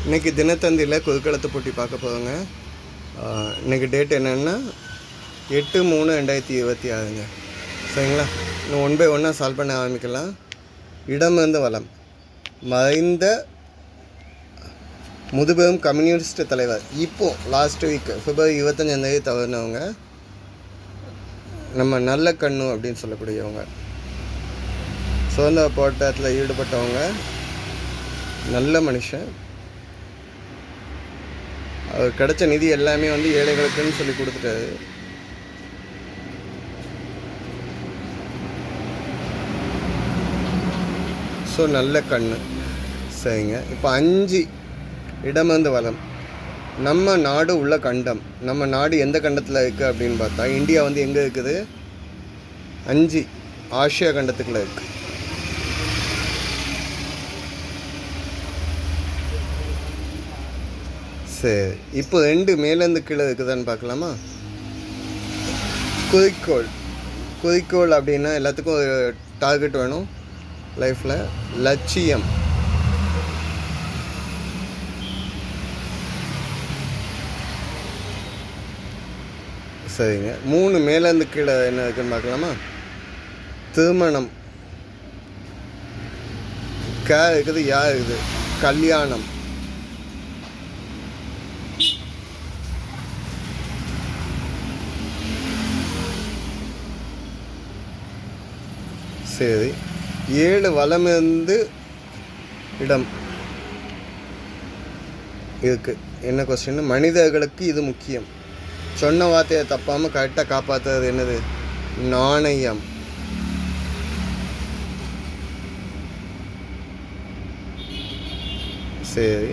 இன்றைக்கி தினத்தந்தியில் குதுக்கலத்து போட்டி பார்க்க போதுங்க. இன்றைக்கி டேட் என்னென்னா 8/3/2026ங்க. சரிங்களா? இன்னும் 1 by 1 சால்வ் பண்ண ஆரம்பிக்கலாம். இடமிருந்து வளம். மறைந்த முதுபெரும் கம்யூனிஸ்ட் தலைவர், இப்போது லாஸ்ட் வீக் February 25 தவறினவங்க நம்ம நல்ல கண்ணு அப்படின்னு சொல்லக்கூடியவங்க. சுதந்திர போராட்டத்தில் ஈடுபட்டவங்க, நல்ல மனுஷன். அவர் கிடைச்ச நிதி எல்லாமே ஏழைகளுக்குன்னு சொல்லி கொடுத்துட்டாரு. ஸோ நல்ல கண்ணு. சரிங்க. இப்போ 5 இடமிருந்து வளம். நம்ம நாடு உள்ள கண்டம். நம்ம நாடு எந்த கண்டத்தில் இருக்குது அப்படின்னு பார்த்தா, இந்தியா எங்கே இருக்குது? 5 ஆசியா கண்டத்துக்குள்ளே இருக்குது. சரி, இப்போ 2 மேலேருந்து கீழே இருக்குதான்னு பார்க்கலாமா? குறிக்கோள் அப்படின்னா எல்லாத்துக்கும் ஒரு டார்கெட் வேணும் லைஃப்பில். லட்சியம். சரிங்க. 3 மேலேருந்து கீழே என்ன இருக்குன்னு பார்க்கலாமா? திருமணம். இருக்குது, யா இருக்குது, கல்யாணம். சரி, 7 வலமிருந்து இடம் இருக்குது. என்ன கொஸ்டின்? மனிதர்களுக்கு இது முக்கியம். சொன்ன வார்த்தையை தப்பாமல் கரெக்டாக காப்பாற்றுறது என்னது? நாணயம். சரி,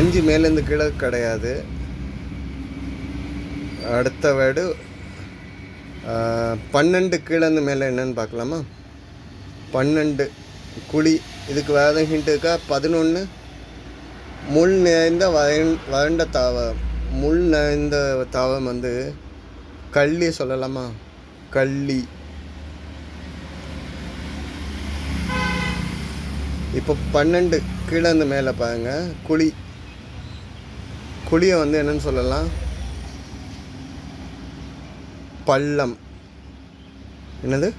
5 மேலேருந்து கீழே கிடையாது. அடுத்த வேர்டு 12 கீழேருந்து மேலே என்னன்னு பார்க்கலாமா? 12 குழி. இதுக்கு வேறு ஹிண்ட் இருக்கா? 11 முள் நிறைந்த வறண்ட தாவரம். முள் நிறைந்த தாவரம் கள்ளி சொல்லலாமா? கள்ளி. இப்போ 12 கீழேருந்து மேலே பாருங்க. குழி. குழியை என்னன்னு சொல்லலாம்? பள்ளம். என்னது?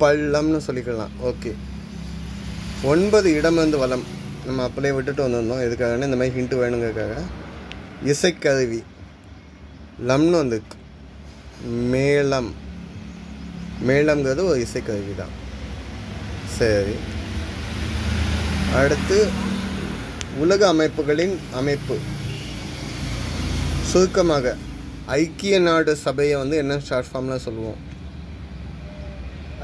பள்ளம்னு சொல்லிக்கலாம். ஓகே. 9 இடமிருந்து வளம். நம்ம அப்படியே விட்டுட்டு வந்திருந்தோம். எதுக்காகனா இந்த மாதிரி ஹிண்ட்டு வேணுங்கிறதுக்காக. இசைக்கருவி. லம்னு மேளம். மேளம்ங்கிறது ஒரு இசைக்கருவி தான். சரி, அடுத்து உலக அமைப்புகளின் அமைப்பு. சுருக்கமாக ஐக்கிய நாடு சபையை என்ன ஷார்ட் ஃபார்மில் சொல்லுவோம்?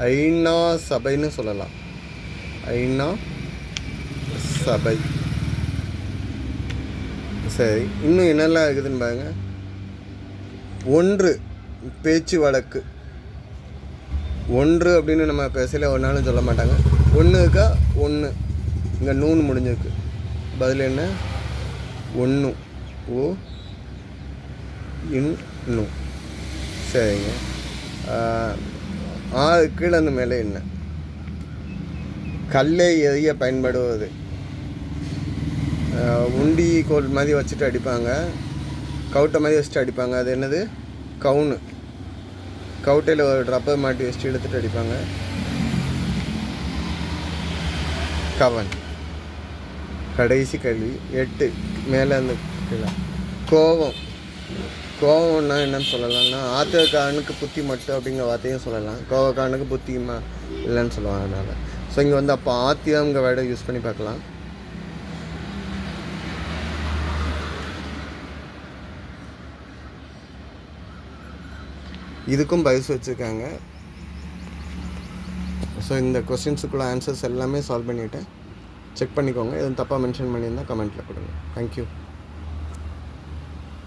ஐநா சபைன்னு சொல்லலாம். ஐநா சபை. சரி, இன்னும் என்னெல்லாம் இருக்குதுன்னு பாருங்க. 1 பேச்சு வழக்கு. 1 அப்படின்னு நம்ம பேசல ஒரு நாளும் சொல்ல மாட்டாங்க. 1க்கா 1 இங்கே நூன் முடிஞ்சிருக்கு. பதில் என்ன? 1. ஓ இன்னும். சரிங்க. 6 கீழேருந்து மேலே என்ன? கல்லை எறிய பயன்படுவது. உண்டி கோல் மாதிரி வச்சுட்டு அடிப்பாங்க, கவுட்டை மாதிரி வச்சுட்டு அடிப்பாங்க. அது என்னது? கவுனு. கவுட்டையில் ஒரு ரப்பர் மாட்டி வச்சுட்டு எடுத்துகிட்டு அடிப்பாங்க. கவன். கடைசி கேள்வி 8 மேலேருந்து கீழே. கோபம். கோவம்னா என்னன்னு சொல்லலாம்னா, ஆத்திரக்காரனுக்கு புத்தி மட்டும் அப்படிங்கிற வார்த்தையும் சொல்லலாம். கோவக்காரனுக்கு புத்தியுமா இல்லைன்னு சொல்லுவாங்க. அதனால் ஸோ இங்கே அப்போ ஆத்திரங்கிற வேர்டை யூஸ் பண்ணி பார்க்கலாம். இதுக்கும் பயிற்சி வச்சுருக்காங்க. ஸோ இந்த கொஸ்டின்ஸுக்குள்ள ஆன்சர்ஸ் எல்லாமே சால்வ் பண்ணிவிட்டேன். செக் பண்ணிக்கோங்க. எதுவும் தப்பாக மென்ஷன் பண்ணியிருந்தால் கமெண்ட்டில் கொடுங்க. தேங்க்யூ.